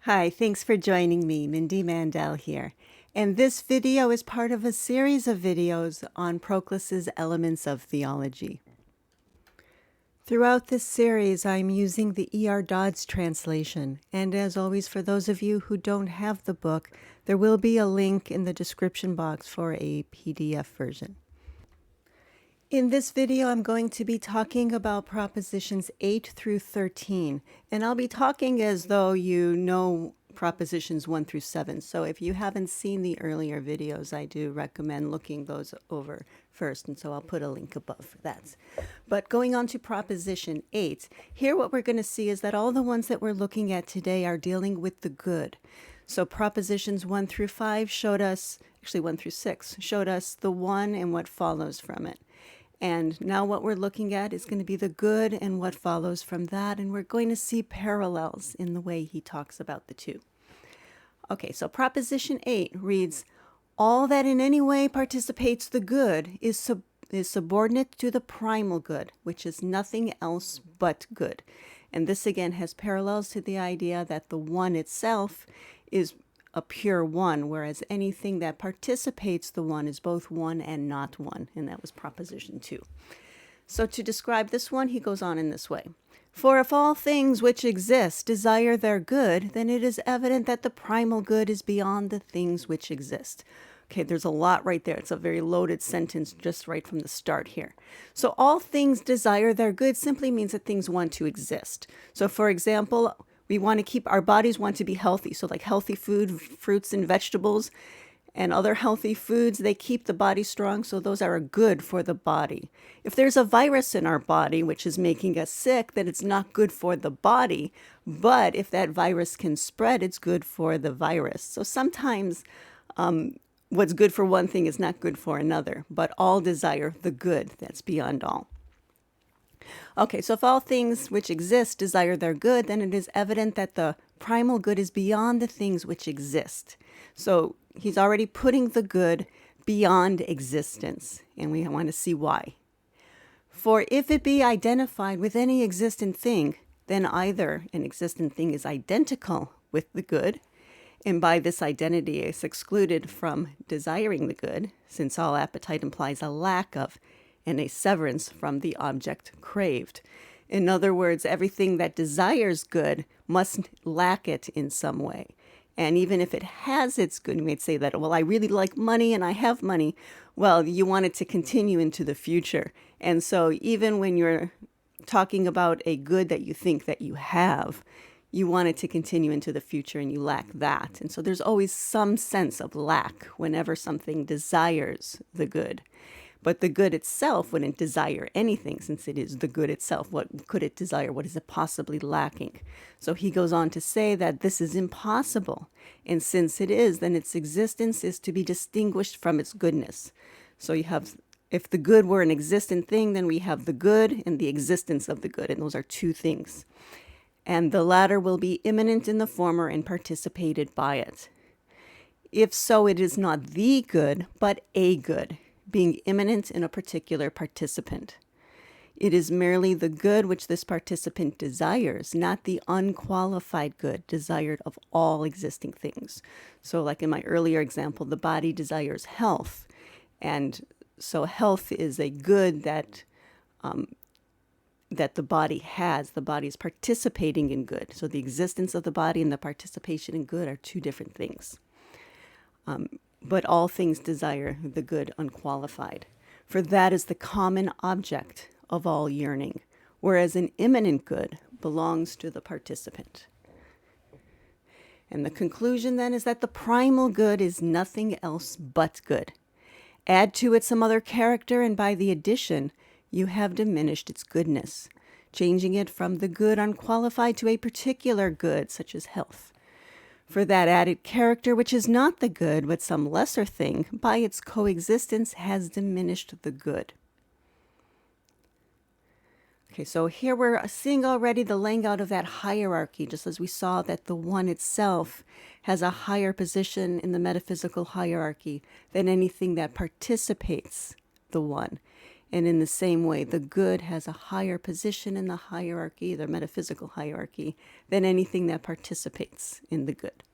Hi, thanks for joining me. Mindy Mandell here. And this video is part of a series of videos on Proclus's Elements of Theology. Throughout this series, I'm using the E.R. Dodds translation. And as always, for those of you who don't have the book, there will be a link in the description box for a PDF version. In this video, I'm going to be talking about propositions 8 through 13, and I'll be talking as though you know propositions 1 through 7. So if you haven't seen the earlier videos, I do recommend looking those over first, and so I'll put a link above for that. But going on to proposition 8, here what we're going to see is that all the ones that we're looking at today are dealing with the good. So propositions 1 through 5 showed us, actually 1 through 6, showed us the one and what follows from it. And now what we're looking at is going to be the good and what follows from that. And we're going to see parallels in the way he talks about the two. Okay, so Proposition 8 reads, all that in any way participates the good is subordinate to the primal good, which is nothing else but good. And this again has parallels to the idea that the one itself is a pure one, whereas anything that participates the one is both one and not one, and that was proposition 2. So to describe this one, he goes on in this way. For if all things which exist desire their good, then it is evident that the primal good is beyond the things which exist. Okay, there's a lot right there. It's a very loaded sentence just right from the start here. So all things desire their good simply means that things want to exist. So for example, we want to keep, our bodies want to be healthy. So like healthy food, fruits and vegetables and other healthy foods, they keep the body strong. So those are good for the body. If there's a virus in our body, which is making us sick, then it's not good for the body. But if that virus can spread, it's good for the virus. So sometimes what's good for one thing is not good for another, but all desire the good. That's beyond all. Okay, so if all things which exist desire their good, then it is evident that the primal good is beyond the things which exist. So he's already putting the good beyond existence, and we want to see why. For if it be identified with any existent thing, then either an existent thing is identical with the good, and by this identity is excluded from desiring the good, since all appetite implies a lack of and a severance from the object craved. In other words, everything that desires good must lack it in some way. And even if it has its good, you might say that, well, I really like money and I have money. Well, you want it to continue into the future. And so even when you're talking about a good that you think that you have, you want it to continue into the future and you lack that. And so there's always some sense of lack whenever something desires the good. But the good itself wouldn't desire anything since it is the good itself. What could it desire? What is it possibly lacking? So he goes on to say that this is impossible. And since it is, then its existence is to be distinguished from its goodness. So you have, if the good were an existent thing, then we have the good and the existence of the good. And those are two things. And the latter will be immanent in the former and participated by it. If so, it is not the good, but a good, being immanent in a particular participant. It is merely the good which this participant desires, not the unqualified good desired of all existing things. So like in my earlier example, the body desires health. And so health is a good that the body has. The body is participating in good. So the existence of the body and the participation in good are two different things. But all things desire the good unqualified, for that is the common object of all yearning, whereas an immanent good belongs to the participant. And the conclusion then is that the primal good is nothing else but good. Add to it some other character, and by the addition, you have diminished its goodness, changing it from the good unqualified to a particular good, such as health. For that added character, which is not the good, but some lesser thing, by its coexistence has diminished the good. Okay, so here we're seeing already the laying out of that hierarchy, just as we saw that the one itself has a higher position in the metaphysical hierarchy than anything that participates the one. And in the same way, the good has a higher position in the hierarchy, the metaphysical hierarchy, than anything that participates in the good.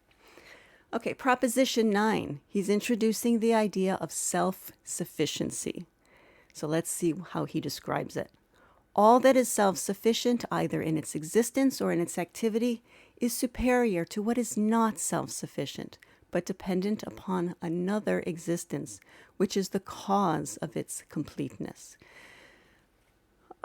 Okay, Proposition 9. He's introducing the idea of self-sufficiency. So let's see how he describes it. All that is self-sufficient, either in its existence or in its activity, is superior to what is not self-sufficient, but dependent upon another existence, which is the cause of its completeness.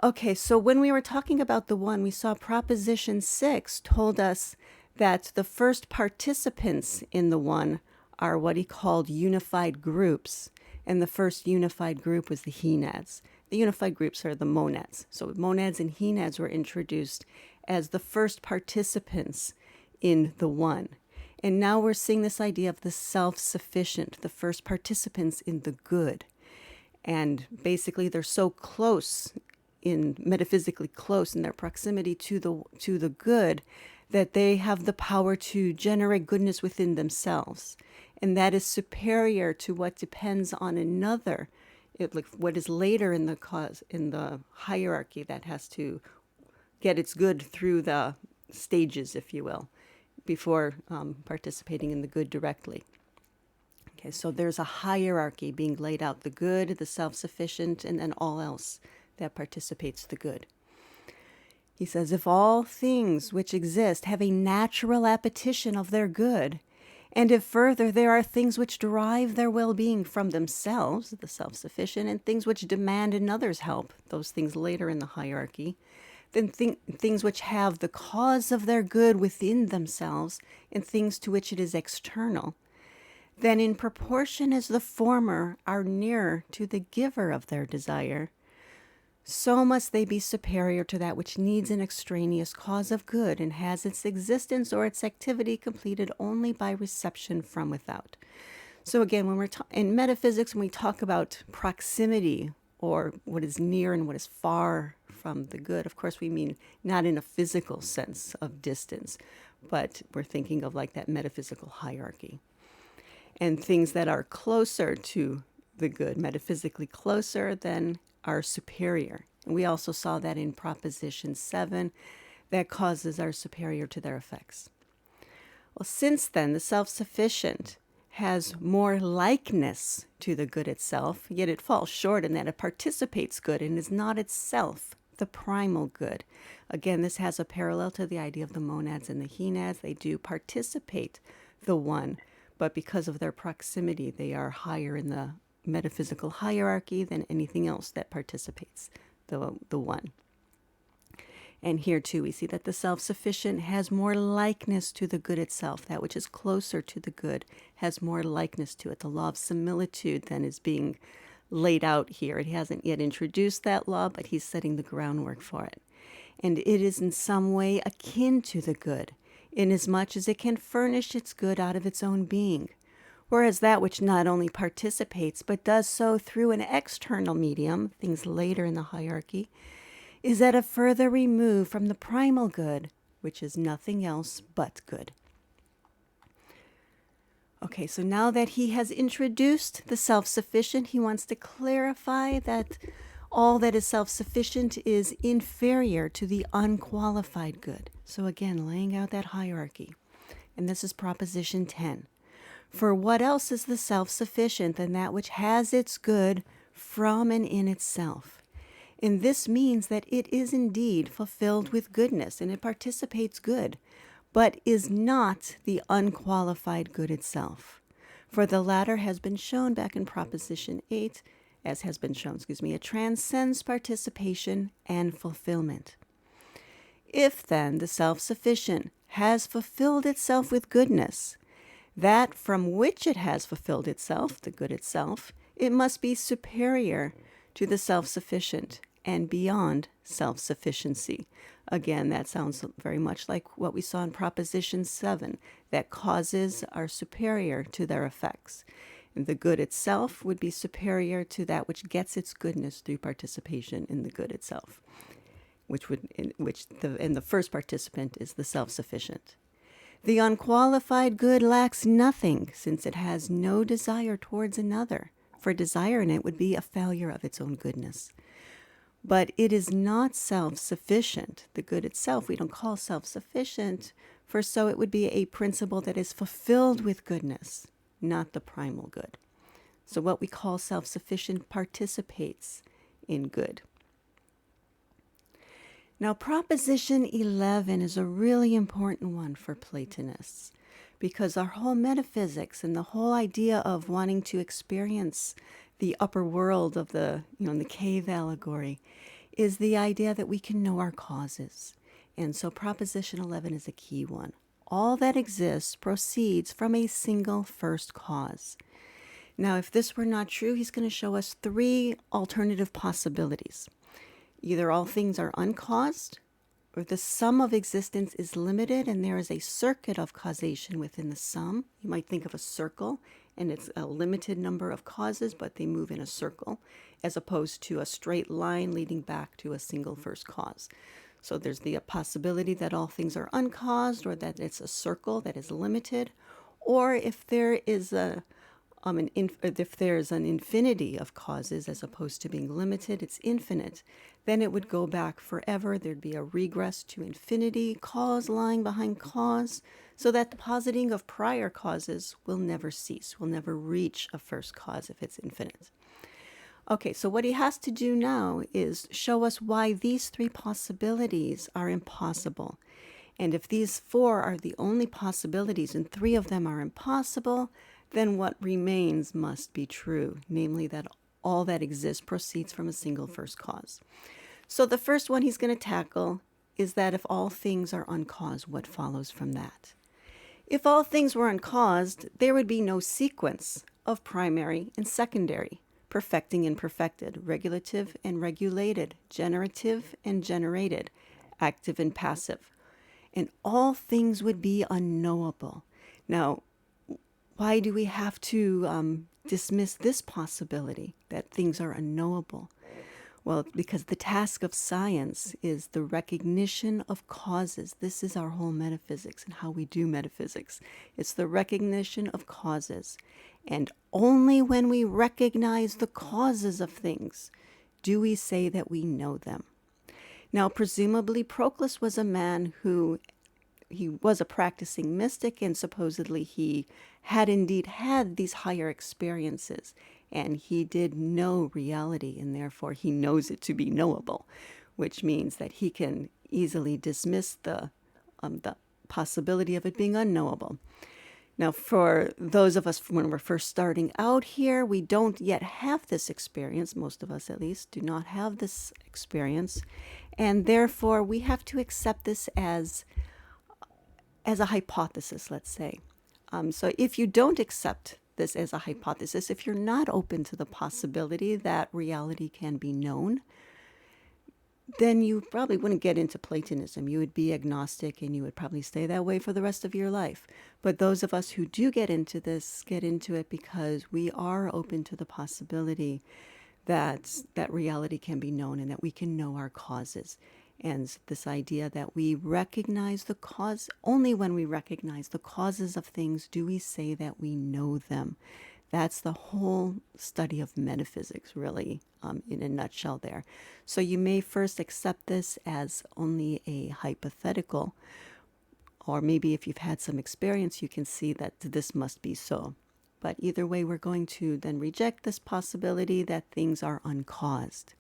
Okay, so when we were talking about the one, we saw Proposition 6 told us that the first participants in the one are what he called unified groups. And the first unified group was the henads. The unified groups are the monads. So monads and henads were introduced as the first participants in the one. And now we're seeing this idea of the self-sufficient, the first participants in the good. And basically they're so close, metaphysically close in their proximity to the good, that they have the power to generate goodness within themselves. And that is superior to what depends on another, like what is later in the hierarchy that has to get its good through the stages, if you will, before participating in the good directly. Okay, so there's a hierarchy being laid out: the good, the self-sufficient, and then all else that participates the good. He says, if all things which exist have a natural appetition of their good, and if further there are things which derive their well-being from themselves, the self-sufficient, and things which demand another's help, those things later in the hierarchy, then things which have the cause of their good within themselves, and things to which it is external, then in proportion as the former are nearer to the giver of their desire, so must they be superior to that which needs an extraneous cause of good and has its existence or its activity completed only by reception from without. So again, when we're in metaphysics, when we talk about proximity, or what is near and what is far from the good, of course we mean not in a physical sense of distance, but we're thinking of like that metaphysical hierarchy. And things that are closer to the good, metaphysically closer, then are superior. And we also saw that in Proposition 7, that causes are superior to their effects. Well, since then, the self-sufficient has more likeness to the good itself, yet it falls short in that it participates good and is not itself the primal good. Again, this has a parallel to the idea of the monads and the henads. They do participate the one, but because of their proximity, they are higher in the metaphysical hierarchy than anything else that participates the one. And here too we see that the self-sufficient has more likeness to the good itself. That which is closer to the good has more likeness to it. The law of similitude then is being laid out here. He hasn't yet introduced that law, but he's setting the groundwork for it. And it is in some way akin to the good, inasmuch as it can furnish its good out of its own being. Whereas that which not only participates, but does so through an external medium, things later in the hierarchy, is at a further remove from the primal good, which is nothing else but good. Okay, so now that he has introduced the self-sufficient, he wants to clarify that all that is self-sufficient is inferior to the unqualified good. So again, laying out that hierarchy. And this is Proposition 10. For what else is the self-sufficient than that which has its good from and in itself? And this means that it is indeed fulfilled with goodness, and it participates good, but is not the unqualified good itself. For the latter has been shown back in Proposition 8, it transcends participation and fulfillment. If then the self-sufficient has fulfilled itself with goodness, that from which it has fulfilled itself, the good itself, it must be superior to the self-sufficient and beyond self-sufficiency. Again, that sounds very much like what we saw in Proposition 7, that causes are superior to their effects. And the good itself would be superior to that which gets its goodness through participation in the good itself, and the first participant is the self-sufficient. The unqualified good lacks nothing, since it has no desire towards another, for desire in it would be a failure of its own goodness. But it is not self-sufficient. The good itself we don't call self-sufficient, for so it would be a principle that is fulfilled with goodness, not the primal good. So what we call self-sufficient participates in good. Now, Proposition 11 is a really important one for Platonists, because our whole metaphysics and the whole idea of wanting to experience the upper world of the cave allegory is the idea that we can know our causes. And so Proposition 11 is a key one. All that exists proceeds from a single first cause. Now, if this were not true, he's going to show us three alternative possibilities. Either all things are uncaused, or the sum of existence is limited and there is a circuit of causation within the sum. You might think of a circle, and it's a limited number of causes, but they move in a circle, as opposed to a straight line leading back to a single first cause. So there's the possibility that all things are uncaused, or that it's a circle that is limited, or if there is if there's an infinity of causes as opposed to being limited, it's infinite, then it would go back forever. There'd be a regress to infinity, cause lying behind cause, so that the positing of prior causes will never cease, will never reach a first cause if it's infinite. Okay, so what he has to do now is show us why these three possibilities are impossible. And if these four are the only possibilities and three of them are impossible, then what remains must be true, namely that all that exists proceeds from a single first cause. So the first one he's going to tackle is that if all things are uncaused, what follows from that? If all things were uncaused, there would be no sequence of primary and secondary, perfecting and perfected, regulative and regulated, generative and generated, active and passive. And all things would be unknowable. Now, why do we have to dismiss this possibility that things are unknowable? Well, because the task of science is the recognition of causes. This is our whole metaphysics and how we do metaphysics. It's the recognition of causes. And only when we recognize the causes of things do we say that we know them. Now, presumably, Proclus was a man who he was a practicing mystic, and supposedly he had indeed had these higher experiences, and he did know reality, and therefore he knows it to be knowable, which means that he can easily dismiss the possibility of it being unknowable. Now, for those of us when we're first starting out here, we don't yet have this experience. Most of us, at least, do not have this experience, and therefore we have to accept this as a hypothesis, let's say. So if you don't accept this as a hypothesis, if you're not open to the possibility that reality can be known, then you probably wouldn't get into Platonism. You would be agnostic and you would probably stay that way for the rest of your life. But those of us who do get into this, get into it because we are open to the possibility that reality can be known and that we can know our causes. And this idea that we recognize the cause, only when we recognize the causes of things do we say that we know them. That's the whole study of metaphysics, really, in a nutshell there. So you may first accept this as only a hypothetical, or maybe if you've had some experience, you can see that this must be so. But either way, we're going to then reject this possibility that things are uncaused.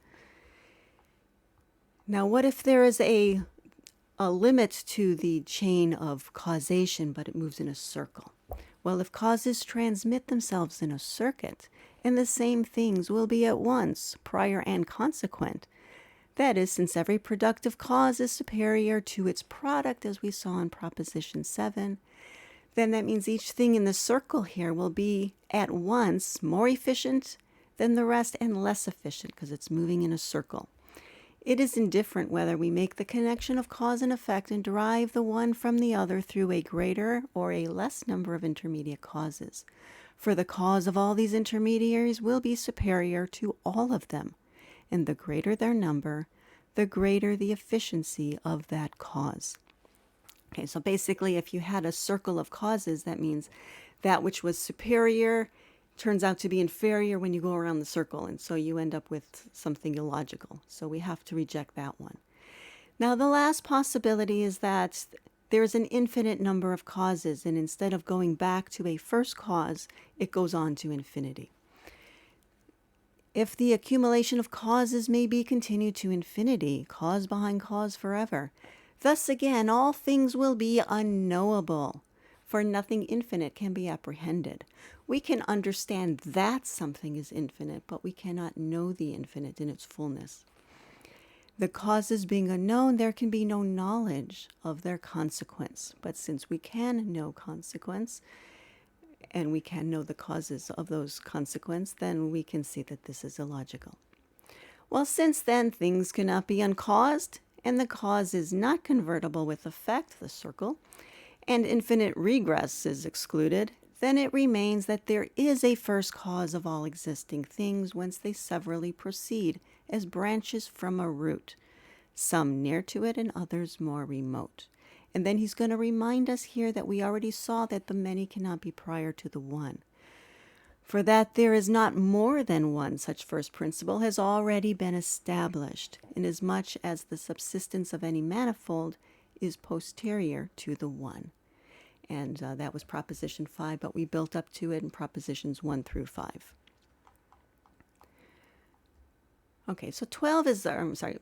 Now, what if there is a limit to the chain of causation, but it moves in a circle? Well, if causes transmit themselves in a circuit, and the same things will be at once prior and consequent, that is, since every productive cause is superior to its product, as we saw in Proposition 7, then that means each thing in the circle here will be at once more efficient than the rest and less efficient because it's moving in a circle. It is indifferent whether we make the connection of cause and effect and derive the one from the other through a greater or a less number of intermediate causes. For the cause of all these intermediaries will be superior to all of them, and the greater their number, the greater the efficiency of that cause. Okay, so basically if you had a circle of causes, that means that which was superior turns out to be inferior when you go around the circle, and so you end up with something illogical. So we have to reject that one. Now, the last possibility is that there's an infinite number of causes, and instead of going back to a first cause, it goes on to infinity. If the accumulation of causes may be continued to infinity, cause behind cause forever, thus again all things will be unknowable, for nothing infinite can be apprehended. We can understand that something is infinite, but we cannot know the infinite in its fullness. The causes being unknown, there can be no knowledge of their consequence. But since we can know consequence, and we can know the causes of those consequences, then we can see that this is illogical. Well, since then things cannot be uncaused, and the cause is not convertible with effect, the circle, and infinite regress is excluded, then it remains that there is a first cause of all existing things, whence they severally proceed as branches from a root, some near to it and others more remote. And then he's going to remind us here that we already saw that the many cannot be prior to the one. For that there is not more than one such first principle has already been established, inasmuch as the subsistence of any manifold is posterior to the one. And that was Proposition 5, but we built up to it in Propositions 1 through 5. Okay, so 12 is,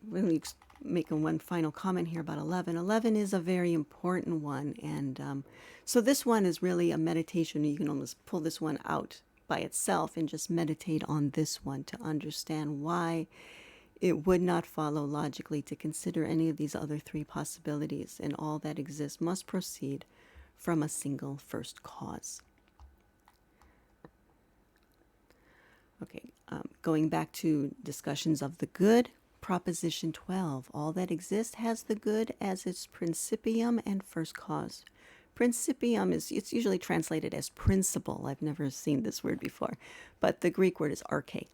really making one final comment here about 11. 11 is a very important one, and so this one is really a meditation. You can almost pull this one out by itself and just meditate on this one to understand why it would not follow logically to consider any of these other three possibilities, and all that exists must proceed from a single first cause. Okay, going back to discussions of the good, Proposition 12, all that exists has the good as its principium and first cause. Principium it's usually translated as principle. I've never seen this word before, but the Greek word is arche.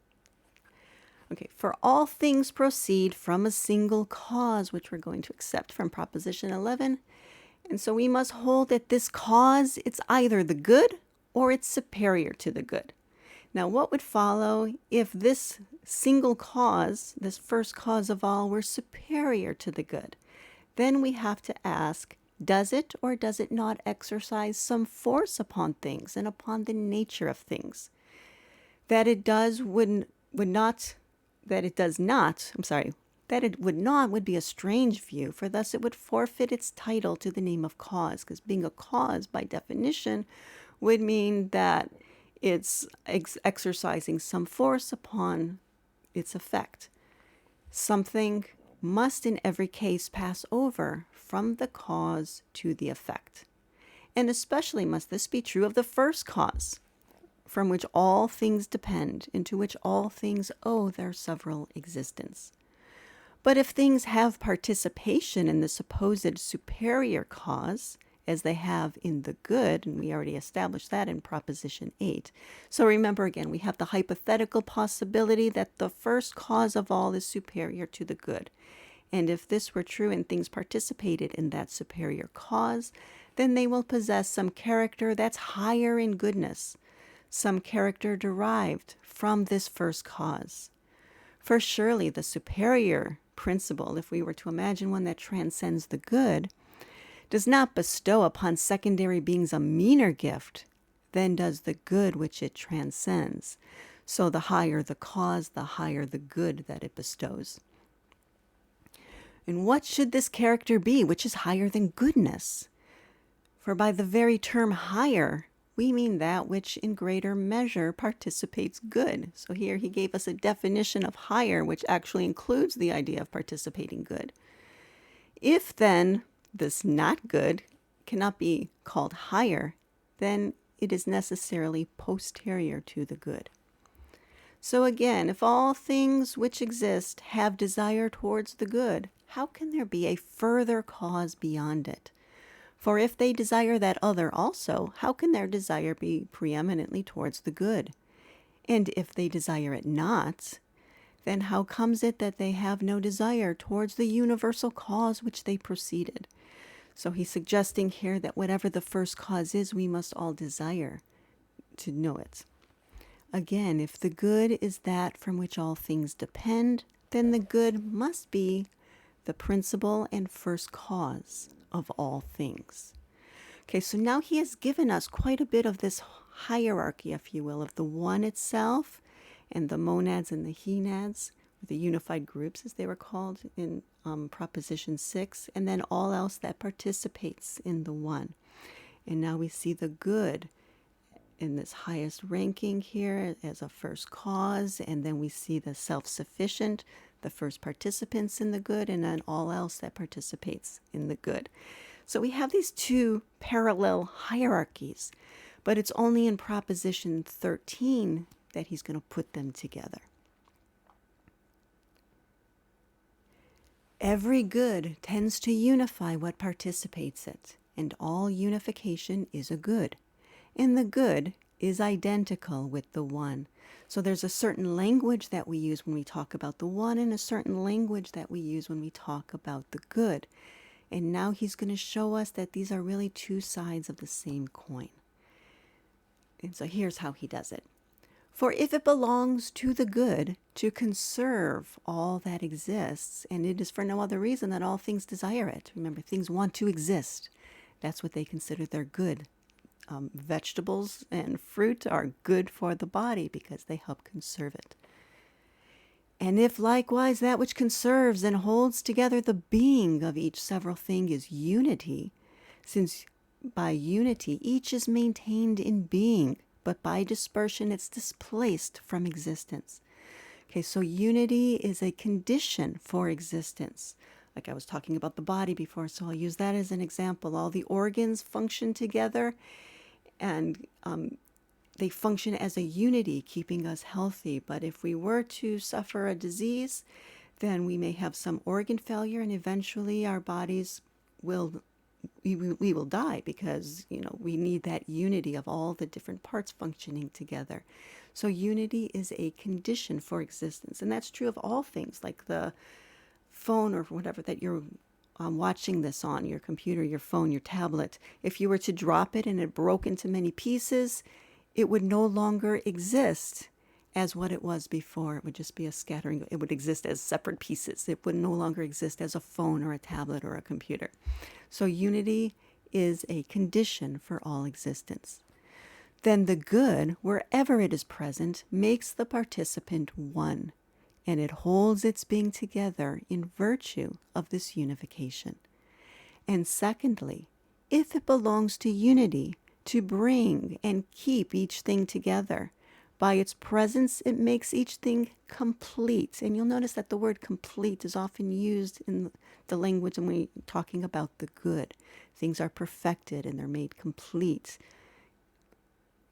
Okay, for all things proceed from a single cause, which we're going to accept from Proposition 11. And so we must hold that this cause, it's either the good or it's superior to the good. Now, what would follow if this single cause, this first cause of all, were superior to the good? Then we have to ask, does it or does it not exercise some force upon things and upon the nature of things? That it would not would be a strange view, for thus it would forfeit its title to the name of cause, because being a cause by definition would mean that it's exercising some force upon its effect. Something must in every case pass over from the cause to the effect. And especially must this be true of the first cause, from which all things depend, and to which all things owe their several existence. But if things have participation in the supposed superior cause, as they have in the good, and we already established that in Proposition 8. So remember again, we have the hypothetical possibility that the first cause of all is superior to the good. And if this were true and things participated in that superior cause, then they will possess some character that's higher in goodness, some character derived from this first cause. For surely the superior principle, if we were to imagine one that transcends the good, does not bestow upon secondary beings a meaner gift than does the good which it transcends. So the higher the cause, the higher the good that it bestows. And what should this character be which is higher than goodness? For by the very term higher, we mean that which in greater measure participates good. So here he gave us a definition of higher, which actually includes the idea of participating good. If then this not good cannot be called higher, then it is necessarily posterior to the good. So again, if all things which exist have desire towards the good, how can there be a further cause beyond it? For if they desire that other also, how can their desire be preeminently towards the good? And if they desire it not, then how comes it that they have no desire towards the universal cause which they proceeded? So he's suggesting here that whatever the first cause is, we must all desire to know it. Again, if the good is that from which all things depend, then the good must be the principle and first cause of all things. Okay, so now he has given us quite a bit of this hierarchy, if you will, of the one itself and the monads and the henads, or the unified groups as they were called in Proposition 6, and then all else that participates in the one. And now we see the good in this highest ranking here as a first cause, and then we see the self-sufficient, the first participants in the good, and then all else that participates in the good. So we have these two parallel hierarchies, but it's only in Proposition 13 that he's going to put them together. Every good tends to unify what participates it, and all unification is a good. And the good is identical with the one. So there's a certain language that we use when we talk about the one, and a certain language that we use when we talk about the good. And now he's going to show us that these are really two sides of the same coin. And so here's how he does it. For if it belongs to the good to conserve all that exists, and it is for no other reason that all things desire it. Remember, things want to exist. That's what they consider their good. Vegetables and fruit are good for the body because they help conserve it. And if likewise that which conserves and holds together the being of each several thing is unity, since by unity each is maintained in being, but by dispersion it's displaced from existence. Okay, so unity is a condition for existence. Like I was talking about the body before, so I'll use that as an example. All the organs function together, and they function as a unity, keeping us healthy. But if we were to suffer a disease, then we may have some organ failure, and eventually our bodies will we will die, because we need that unity of all the different parts functioning together. So unity is a condition for existence, and that's true of all things, like the phone or whatever that you're watching this on, your computer, your phone, your tablet. If you were to drop it and it broke into many pieces, it would no longer exist as what it was before. It would just be a scattering. It would exist as separate pieces. It would no longer exist as a phone or a tablet or a computer. So unity is a condition for all existence. Then the good, wherever it is present, makes the participant one, and it holds its being together in virtue of this unification. And secondly, if it belongs to unity to bring and keep each thing together, by its presence it makes each thing complete. And you'll notice that the word complete is often used in the language when we're talking about the good. Things are perfected and they're made complete.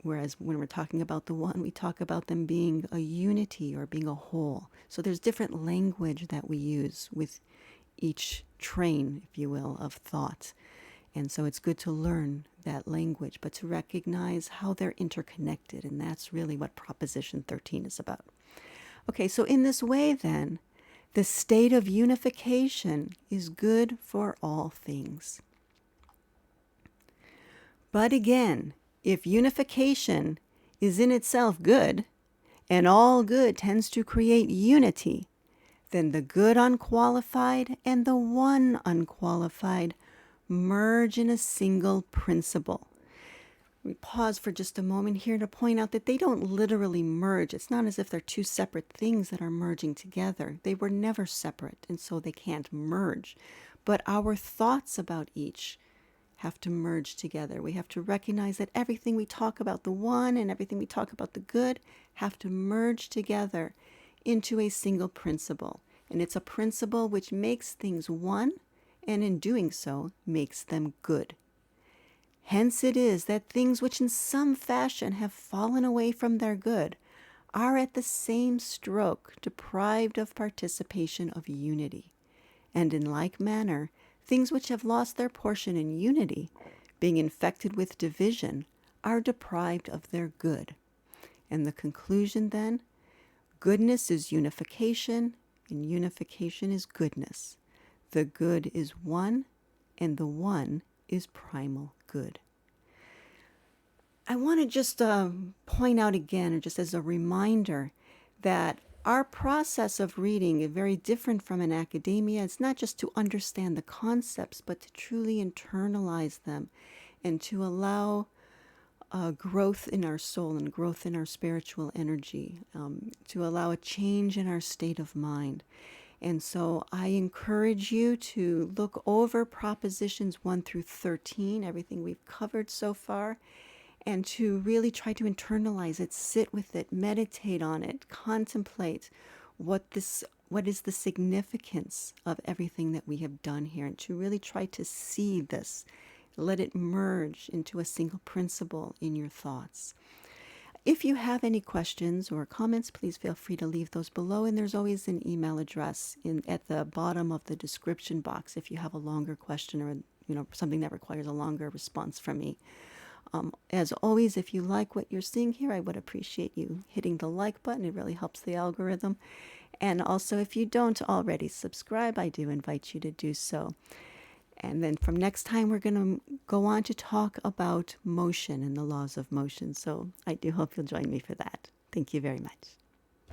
Whereas when we're talking about the one, we talk about them being a unity or being a whole. So there's different language that we use with each train, if you will, of thought. And so it's good to learn that language, but to recognize how they're interconnected. And that's really what Proposition 13 is about. Okay, so in this way then, the state of unification is good for all things. But again, if unification is in itself good, and all good tends to create unity, then the good unqualified and the one unqualified merge in a single principle. We pause for just a moment here to point out that they don't literally merge. It's not as if they're two separate things that are merging together. They were never separate, and so they can't merge. But our thoughts about each have to merge together. We have to recognize that everything we talk about the one and everything we talk about the good have to merge together into a single principle. And it's a principle which makes things one, and in doing so makes them good. Hence it is that things which in some fashion have fallen away from their good are at the same stroke deprived of participation of unity. And in like manner, things which have lost their portion in unity, being infected with division, are deprived of their good. And the conclusion then, goodness is unification, and unification is goodness. The good is one, and the one is primal good. I want to just point out again, or just as a reminder, that our process of reading is very different from in academia. It's not just to understand the concepts, but to truly internalize them and to allow growth in our soul and growth in our spiritual energy, to allow a change in our state of mind. And so I encourage you to look over Propositions 1 through 13, everything we've covered so far, and to really try to internalize it, sit with it, meditate on it, contemplate what is the significance of everything that we have done here, and to really try to see this, let it merge into a single principle in your thoughts. If you have any questions or comments, please feel free to leave those below. And there's always an email address at the bottom of the description box if you have a longer question or something that requires a longer response from me. As always, if you like what you're seeing here, I would appreciate you hitting the like button. It really helps the algorithm. And also, if you don't already subscribe, I do invite you to do so. And then from next time, we're going to go on to talk about motion and the laws of motion. So I do hope you'll join me for that. Thank you very much.